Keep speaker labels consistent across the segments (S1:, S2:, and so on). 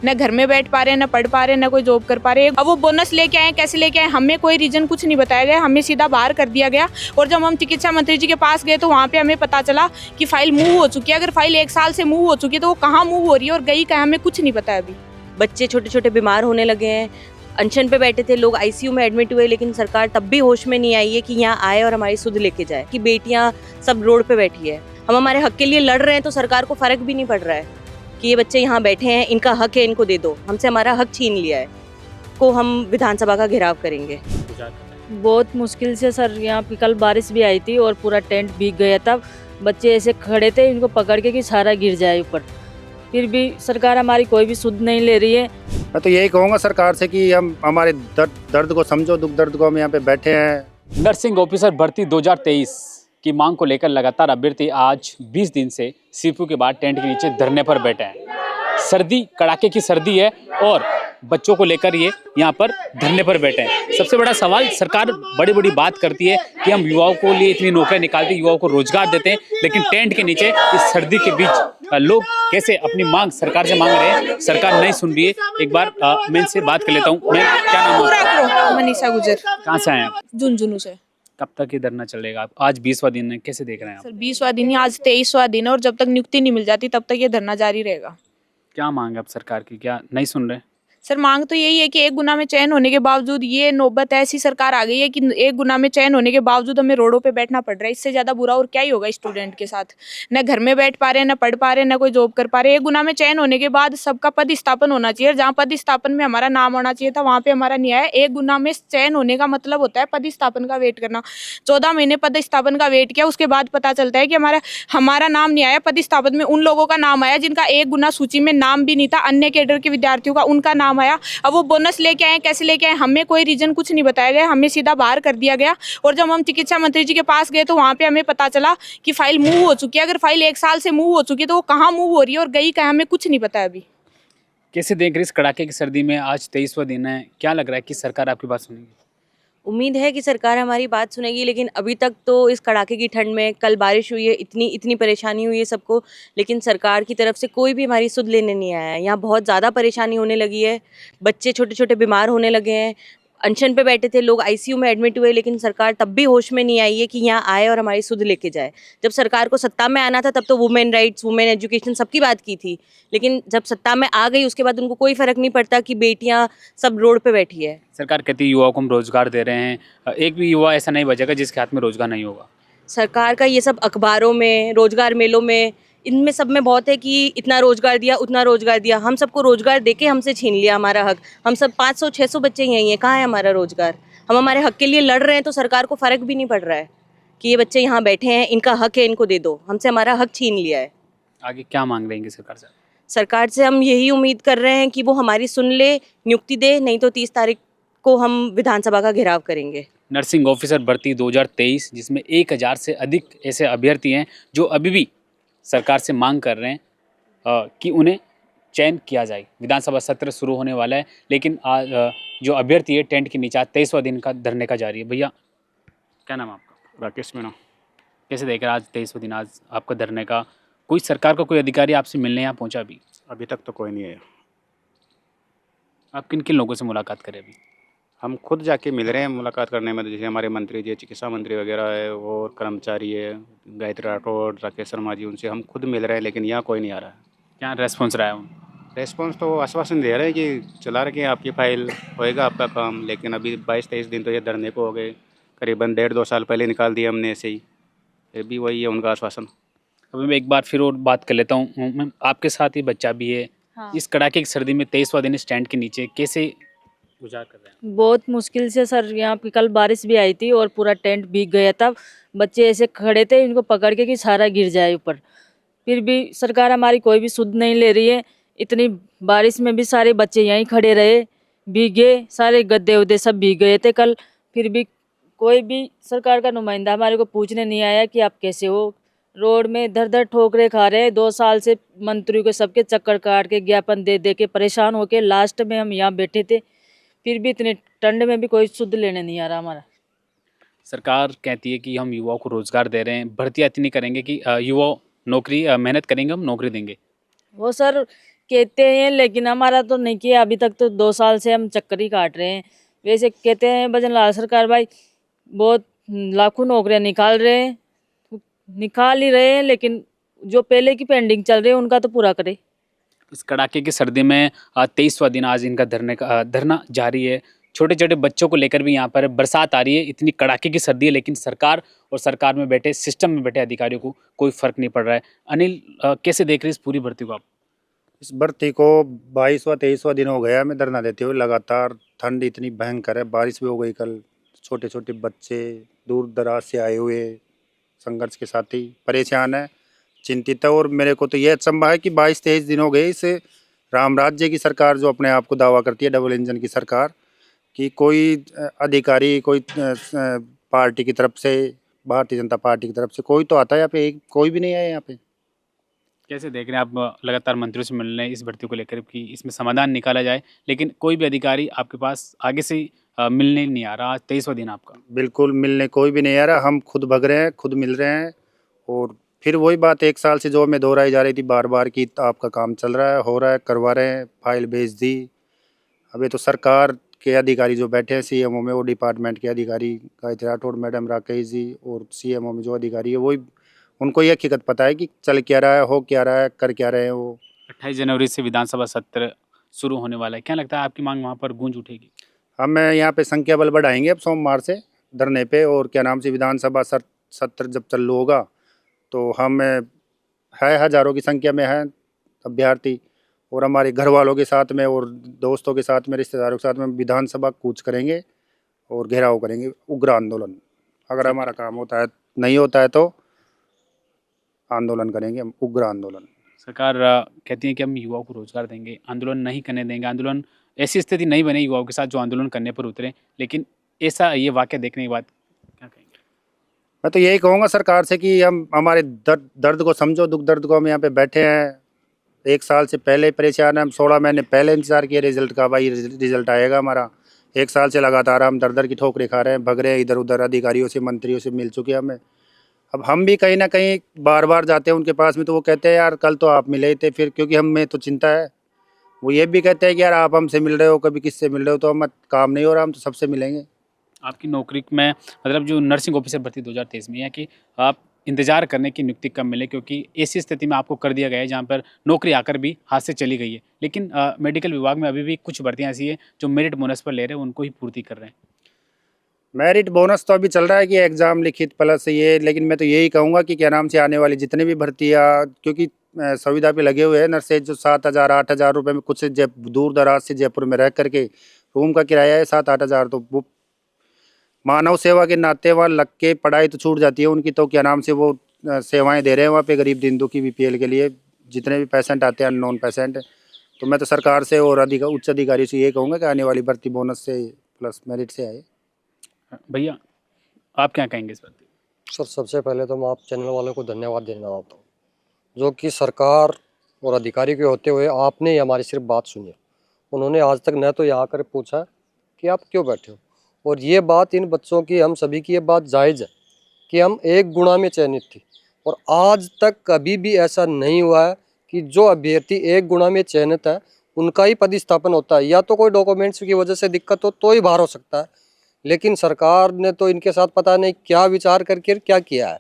S1: न घर में बैठ पा रहे हैं, न पढ़ पा रहे हैं, न कोई जॉब कर पा रहे हैं। अब वो बोनस लेके आए, कैसे लेके आए, हमें कोई रीजन कुछ नहीं बताया गया, हमें सीधा बाहर कर दिया गया। और जब हम चिकित्सा मंत्री जी के पास गए तो वहाँ पे हमें पता चला कि फाइल मूव हो चुकी है। अगर फाइल 1 साल से मूव हो चुकी है तो वो कहाँ मूव हो रही है और गई कहाँ, हमें कुछ नहीं पता है अभी।
S2: बच्चे छोटे छोटे बीमार होने लगे हैं, अनशन पे बैठे थे, लोग आईसीयू में एडमिट हुए, लेकिन सरकार तब भी होश में नहीं आई है कि यहाँ आए और हमारी सुध लेके जाए। कि बेटियाँ सब रोड पे बैठी है, हम हमारे हक के लिए लड़ रहे हैं तो सरकार को फर्क भी नहीं पड़ रहा है कि ये बच्चे यहाँ बैठे हैं, इनका हक है, इनको दे दो। हमसे हमारा हक छीन लिया है, को हम विधानसभा का घेराव करेंगे।
S3: बहुत मुश्किल से सर, यहाँ पे कल बारिश भी आई थी और पूरा टेंट भीग गया था। बच्चे ऐसे खड़े थे, इनको पकड़ के कि सारा गिर जाए ऊपर, फिर भी सरकार हमारी कोई भी सुध नहीं ले रही है।
S4: मैं तो यही कहूँगा सरकार से कि हम हमारे दर्द को समझो, दुख दर्द को। हम यहाँ पे बैठे हैं।
S5: नर्सिंग ऑफिसर भर्ती 2023 की मांग को लेकर लगातार अभ्यर्थी आज 20 दिन से सीपू के बाद टेंट के नीचे धरने पर बैठे हैं। सर्दी, कड़ाके की सर्दी है और बच्चों को लेकर ये यहाँ पर धरने पर बैठे हैं। सबसे बड़ा सवाल, सरकार बड़ी बड़ी बात करती है कि हम युवाओं को लिए इतनी नौकरियां निकालते हैं, युवाओं को रोजगार देते हैं, लेकिन टेंट के नीचे इस सर्दी के बीच लोग कैसे अपनी मांग सरकार से मांग रहे हैं, सरकार नहीं सुन रही है। एक बार मैं इनसे बात कर लेता हूँ। मैं, क्या नाम है?
S1: मनीषा गुजर।
S5: कहाँ से आए आप?
S1: झुंझुनू से।
S5: कब तक ये धरना चलेगा? आज 20वां दिन है, कैसे देख रहे हैं आप?
S1: सर 20वां दिन ही, आज 23वां दिन है और जब तक नियुक्ति नहीं मिल जाती तब तक ये धरना जारी रहेगा।
S5: क्या मांग है अब सरकार की, क्या नहीं सुन रहे?
S1: सर मांग तो यही है कि एक गुना में चयन होने के बावजूद ये नौबत ऐसी सरकार आ गई है कि एक गुना में चयन होने के बावजूद हमें रोडों पे बैठना पड़ रहा है। इससे ज्यादा बुरा और क्या ही होगा स्टूडेंट के साथ। न घर में बैठ पा रहे हैं, न पढ़ पा रहे हैं, न कोई जॉब कर पा रहे हैं। एक गुना में चयन होने के बाद सबका पद स्थापन होना चाहिए, जहाँ पद स्थापन में हमारा नाम होना चाहिए था वहाँ पे हमारा नहीं आया। एक गुना में चयन होने का मतलब होता है पद स्थापन का वेट करना। 14 महीने पद स्थापन का वेट किया, उसके बाद पता चलता है कि हमारा नाम नहीं आया। पद स्थापन में उन लोगों का नाम आया जिनका एक गुना सूची में नाम भी नहीं था, अन्य कैडर के विद्यार्थियों का उनका नाम आया। अब वो बोनस लेके आए, कैसे लेके आए, हमें कोई रीजन कुछ नहीं बताया गया, हमें सीधा बाहर कर दिया गया। और जब हम चिकित्सा मंत्री जी के पास गए तो वहाँ पे हमें पता चला कि फाइल मूव हो चुकी है। अगर फाइल 1 साल से मूव हो चुकी है तो वो कहाँ मूव हो रही है और गई कहाँ, हमें कुछ नहीं पता अभी।
S5: कैसे देख रही इस कड़ाके की सर्दी में? आज 23वां दिन है, क्या लग रहा है कि सरकार आपकी बात सुनेगी?
S2: उम्मीद है कि सरकार हमारी बात सुनेगी, लेकिन अभी तक तो इस कड़ाके की ठंड में, कल बारिश हुई है, इतनी परेशानी हुई है सबको, लेकिन सरकार की तरफ से कोई भी हमारी सुध लेने नहीं आया है। यहाँ बहुत ज़्यादा परेशानी होने लगी है, बच्चे छोटे छोटे बीमार होने लगे हैं, अनशन पे बैठे थे, लोग आईसीयू में एडमिट हुए, लेकिन सरकार तब भी होश में नहीं आई है कि यहाँ आए और हमारी सुध लेके जाए। जब सरकार को सत्ता में आना था तब तो वुमेन राइट्स, वुमेन एजुकेशन सबकी बात की थी, लेकिन जब सत्ता में आ गई उसके बाद उनको कोई फर्क नहीं पड़ता कि बेटियाँ सब रोड पे बैठी है।
S5: सरकार कहती है युवाओं को हम रोजगार दे रहे हैं, एक भी युवा ऐसा नहीं बचेगा जिसके हाथ में रोजगार नहीं होगा।
S2: सरकार का ये सब अखबारों में, रोजगार मेलों में, इनमें सब में बहुत है कि इतना रोजगार दिया, उतना रोजगार दिया। हम सबको रोजगार देके हमसे छीन लिया हमारा हक। हम सब 500-600 बच्चे यहीं हैं, कहाँ है हमारा रोजगार? हम हमारे हक के लिए लड़ रहे हैं तो सरकार को फर्क भी नहीं पड़ रहा है कि ये बच्चे यहाँ बैठे हैं, इनका हक है, इनको दे दो। हमसे हमारा हक छीन लिया है।
S5: आगे क्या मांग रहेंगे सरकार से?
S2: सरकार से हम यही उम्मीद कर रहे हैं कि वो हमारी सुन ले, नियुक्ति दे, नहीं तो 30 तारीख को हम विधानसभा का घेराव करेंगे।
S5: नर्सिंग ऑफिसर भर्ती 2023, जिसमें 1000 से अधिक ऐसे अभ्यर्थी हैं जो अभी भी सरकार से मांग कर रहे हैं कि उन्हें चयन किया जाए। विधानसभा सत्र शुरू होने वाला है, लेकिन आज जो अभ्यर्थी है टेंट के नीचे आज 23वां दिन का धरने का जारी है। भैया, क्या नाम है आपका?
S4: राकेश मीणा।
S5: कैसे देख रहे हैं आज 23वां दिन आज आपका धरने का? कोई सरकार का कोई अधिकारी आपसे मिलने यहाँ पहुँचा अभी?
S4: अभी तक तो कोई नहीं है।
S5: आप किन किन लोगों से मुलाकात करें अभी?
S4: हम खुद जाके मिल रहे हैं मुलाकात करने में, जैसे हमारे मंत्री जी, चिकित्सा मंत्री वगैरह है, और कर्मचारी है, गायत्री राठौड़, राकेश शर्मा जी, उनसे हम खुद मिल रहे हैं, लेकिन यहाँ कोई नहीं आ रहा है।
S5: क्या रेस्पॉन्स रहा है?
S4: रेस्पॉन्स तो आश्वासन दे रहे हैं कि चला रहे हैं, आपकी फाइल होएगा, आपका काम, लेकिन अभी 22-23 दिन तो ये धरने को हो गए। करीबन 1.5-2 साल पहले निकाल दिया हमने ऐसे ही, फिर भी वही है उनका आश्वासन।
S5: अभी मैं एक बार फिर और बात कर लेता हूँ। मैम, आपके साथ ही बच्चा भी है।
S3: हाँ।
S5: इस कड़ाके की सर्दी में 23वां दिन स्टैंड के नीचे कैसे गुजार कर रहे हैं?
S3: बहुत मुश्किल से सर, यहाँ पे कल बारिश भी आई थी और पूरा टेंट भीग गया था। बच्चे ऐसे खड़े थे, इनको पकड़ के कि सारा गिर जाए ऊपर, फिर भी सरकार हमारी कोई भी सुध नहीं ले रही है। इतनी बारिश में भी सारे बच्चे यहीं खड़े रहे, भीगे, सारे गद्दे उद्दे सब भीग गए थे कल, फिर भी कोई भी सरकार का नुमाइंदा हमारे को पूछने नहीं आया कि आप कैसे हो। रोड में धर धर ठोकरे खा रहे हैं। 2 साल से मंत्रियों के सबके चक्कर काट के, ज्ञापन दे दे के परेशान होके लास्ट में हम यहाँ बैठे थे, फिर भी इतने ठंड में भी कोई शुद्ध लेने नहीं आ रहा हमारा।
S5: सरकार कहती है कि हम युवाओं को रोजगार दे रहे हैं, भर्तियाँ इतनी करेंगे कि युवा नौकरी मेहनत करेंगे, हम नौकरी देंगे।
S3: वो सर कहते हैं लेकिन हमारा तो नहीं किया अभी तक, तो 2 साल से हम चक्कर ही काट रहे हैं। वैसे कहते हैं भजन लाल सरकार भाई बहुत लाखों नौकरियां निकाल ही रहे हैं, लेकिन जो पहले की पेंडिंग चल रही है उनका तो पूरा करे।
S5: इस कड़ाके की सर्दी में 23वां दिन आज इनका धरना जारी है। छोटे छोटे बच्चों को लेकर भी यहाँ पर बरसात आ रही है, इतनी कड़ाके की सर्दी है, लेकिन सरकार और सरकार में बैठे सिस्टम में बैठे अधिकारियों को कोई फर्क नहीं पड़ रहा है। अनिल, कैसे देख रहे हैं इस पूरी भर्ती को आप?
S6: इस भर्ती को 22वां 23वां दिन हो गया मैं धरना देते हुए। लगातार ठंड इतनी भयंकर है, बारिश भी हो गई कल। छोटे छोटे बच्चे दूर दराज से आए हुए संघर्ष के साथी परेशान है, चिंतित है। और मेरे को तो ये अचंभा है कि 22-23 दिन हो गए इस राम राज्य की सरकार, जो अपने आप को दावा करती है डबल इंजन की सरकार, कि कोई अधिकारी कोई पार्टी की तरफ से, भारतीय जनता पार्टी की तरफ से कोई तो आता है यहाँ पे, एक कोई भी नहीं आया यहाँ पे।
S5: कैसे देख रहे हैं आप? लगातार मंत्रियों से मिल रहे हैं इस भर्ती को लेकर कि इसमें समाधान निकाला जाए, लेकिन कोई भी अधिकारी आपके पास आगे से मिलने नहीं आ रहा। आज 23वां दिन आपका।
S6: बिल्कुल मिलने कोई भी नहीं आ रहा, हम खुद भग रहे हैं, खुद मिल रहे हैं। और फिर वही बात 1 साल से जो हमें दोहराई जा रही थी बार बार कि आपका काम चल रहा है, हो रहा है, करवा रहे हैं, फाइल भेज दी। अभी तो सरकार के अधिकारी जो बैठे हैं सीएमओ में, वो डिपार्टमेंट के अधिकारी गायत्री राठौड़ मैडम, राकेश जी, और सीएमओ में जो अधिकारी है वही, उनको ये हकीकत पता है कि चल क्या रहा है, हो क्या रहा है, कर क्या रहे हैं वो।
S5: 28 जनवरी से विधानसभा सत्र शुरू होने वाला है, क्या लगता है आपकी मांग वहाँ पर गूंज उठेगी?
S6: हम यहाँ पे संख्या बल बढ़ाएंगे अब सोमवार से धरने पे। और क्या नाम से विधानसभा सत्र जब चालू होगा तो हम है हज़ारों की संख्या में है अभ्यर्थी, और हमारे घर वालों के साथ में और दोस्तों के साथ में, रिश्तेदारों के साथ में विधानसभा कूच करेंगे और घेराव करेंगे, उग्र आंदोलन। अगर हमारा काम होता है, नहीं होता है तो आंदोलन करेंगे हम, उग्र आंदोलन।
S5: सरकार कहती है कि हम युवाओं को रोजगार देंगे, आंदोलन नहीं करने देंगे, आंदोलन ऐसी स्थिति नहीं बने युवाओं के साथ जो आंदोलन करने पर उतरे, लेकिन ऐसा ये वाक्य देखने के बाद क्या कहेंगे?
S6: मैं तो यही कहूँगा सरकार से कि हम हमारे दर्द को समझो, दुख दर्द को। हम यहाँ पे बैठे हैं 1 साल से पहले परेशान हैं, हम 16 महीने पहले इंतजार किए रिजल्ट का, भाई रिजल्ट आएगा हमारा। 1 साल से लगातार हम दर दर की ठोकरें खा रहे हैं, भग रहे हैं इधर उधर, अधिकारियों से मंत्रियों से मिल चुके हैं हमें। अब हम भी कहीं ना कहीं बार बार जाते हैं उनके पास में, तो वो कहते हैं यार कल तो आप मिले थे, फिर क्योंकि हमें तो चिंता है। वो ये भी कहते हैं कि यार आप हमसे मिल रहे हो, कभी किससे मिल रहे हो, तो हम काम नहीं हो रहा, हम तो सबसे मिलेंगे।
S5: आपकी नौकरी में मतलब जो नर्सिंग ऑफिसर भर्ती 2023 में है कि आप इंतजार करने की नियुक्ति कब मिले, क्योंकि ऐसी स्थिति में आपको कर दिया गया है जहाँ पर नौकरी आकर भी हाथ से चली गई है, लेकिन मेडिकल विभाग में अभी भी कुछ भर्तियाँ ऐसी है जो मेरिट बोनस पर ले रहे हैं, उनको ही पूर्ति कर रहे हैं।
S6: मेरिट बोनस तो अभी चल रहा है कि एग्ज़ाम लिखित प्लस ये, लेकिन मैं तो यही कहूँगा कि क्या नाम से आने वाली जितने भी भर्तियाँ, क्योंकि सुविधा पे लगे हुए हैं नर्सेज, जो 7,000 8,000 रुपये में, कुछ दूर दराज से जयपुर में रह करके रूम का किराया है 7-8 हज़ार, तो वो मानव सेवा के नाते वहाँ लग के पढ़ाई तो छूट जाती है उनकी, तो क्या नाम से वो सेवाएं दे रहे हैं वहाँ पे गरीब दिन दुखी बीपीएल के लिए जितने भी पेशेंट आते हैं, अननोन पेशेंट। तो मैं तो सरकार से और उच्च अधिकारी से ये कहूँगा कि आने वाली भर्ती बोनस से प्लस मेरिट से आए।
S5: भैया आप क्या कहेंगे इस पर?
S7: सर सबसे पहले तो मैं आप चैनल वालों को धन्यवाद देना चाहता हूँ, जो कि सरकार और अधिकारी के होते हुए आपने हमारी सिर्फ बात सुनी। उन्होंने आज तक न तो यहाँ कर पूछा कि आप क्यों बैठे हो, और ये बात इन बच्चों की, हम सभी की ये बात जायज़ है कि हम 1 गुणा में चयनित थी, और आज तक कभी भी ऐसा नहीं हुआ है कि जो अभ्यर्थी 1 गुणा में चयनित है उनका ही पदस्थापन होता है। या तो कोई डॉक्यूमेंट्स की वजह से दिक्कत हो तो ही बाहर हो सकता है, लेकिन सरकार ने तो इनके साथ पता नहीं क्या विचार करके क्या किया है।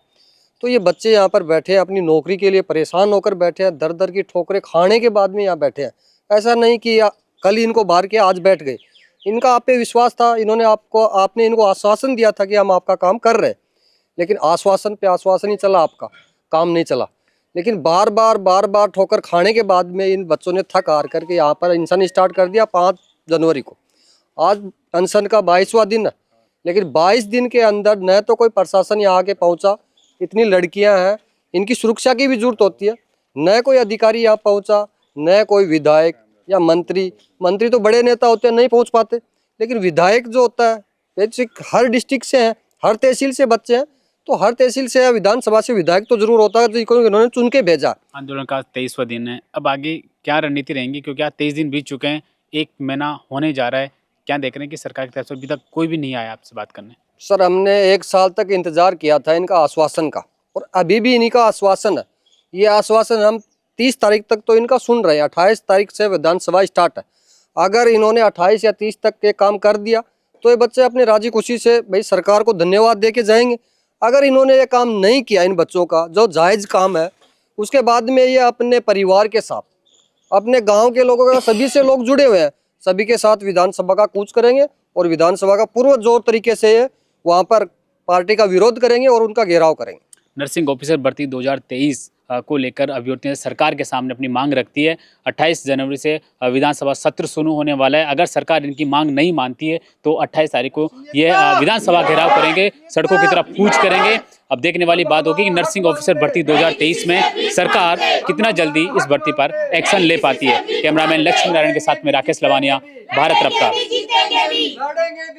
S7: तो ये बच्चे यहाँ पर बैठे हैं, अपनी नौकरी के लिए परेशान होकर बैठे हैं, दर दर की ठोकरें खाने के बाद में यहाँ बैठे हैं। ऐसा नहीं कि कल ही इनको बाहर किया आज बैठ गए, इनका आप पे विश्वास था, आपने इनको आश्वासन दिया था कि हम आपका काम कर रहे हैं, लेकिन आश्वासन पे आश्वासन ही चला, आपका काम नहीं चला। लेकिन बार बार ठोकर खाने के बाद में इन बच्चों ने थक हार करके यहाँ पर अनशन स्टार्ट कर दिया 5 जनवरी को। आज अनशन का 22वां दिन है, लेकिन 22 दिन के अंदर न तो कोई प्रशासन यहाँ आके पहुँचा, इतनी लड़कियाँ हैं, इनकी सुरक्षा की भी जरूरत होती है, न कोई अधिकारी यहाँ पहुँचा, न कोई विधायक या मंत्री तो बड़े नेता होते हैं नहीं पहुँच पाते, लेकिन विधायक जो होता है बेसिक हर डिस्ट्रिक्ट से हैं, हर तहसील से बच्चे हैं, तो हर तहसील से या विधानसभा से विधायक तो जरूर होता है, जो इन्होंने चुन के भेजा।
S5: आंदोलन का 23वां दिन है, अब आगे क्या रणनीति रहेंगी, क्योंकि आज 23 दिन बीत चुके हैं, 1 महीना होने जा रहा है, क्या देख रहे हैं कि सरकार की तरफ से अभी तक कोई भी नहीं आया आपसे बात करने?
S7: सर हमने 1 साल तक इंतजार किया था इनका आश्वासन का, और अभी भी इन्हीं का आश्वासन है। ये आश्वासन हम 30 तारीख तक तो इनका सुन रहे हैं, 28 तारीख से विधानसभा स्टार्ट है। अगर इन्होंने 28 या 30 तक के काम कर दिया तो ये बच्चे अपने राजी खुशी से भाई सरकार को धन्यवाद दे के जाएंगे। अगर इन्होंने ये काम नहीं किया, इन बच्चों का जो जायज़ काम है, उसके बाद में ये अपने परिवार के साथ, अपने गांव के लोगों का, सभी से लोग जुड़े हुए हैं, सभी के साथ विधानसभा का कूच करेंगे और विधानसभा का पूर्व जोर तरीके से ये वहाँ पर पार्टी का विरोध करेंगे और उनका घेराव करेंगे।
S5: नर्सिंग ऑफिसर भर्ती 2023 को लेकर अभ्यर्थियों ने सरकार के सामने अपनी मांग रखती है। 28 जनवरी से विधानसभा सत्र शुरू होने वाला है। अगर सरकार इनकी मांग नहीं मानती है तो 28 तारीख को ये विधानसभा घेराव करेंगे, सड़कों की तरफ कूच करेंगे। अब देखने वाली बात होगी कि नर्सिंग ऑफिसर भर्ती 2023 में सरकार कितना जल्दी इस भर्ती पर एक्शन ले पाती है। कैमरामैन लक्ष्मी नारायण के साथ में राकेश लवानिया, भारत रफ्तार।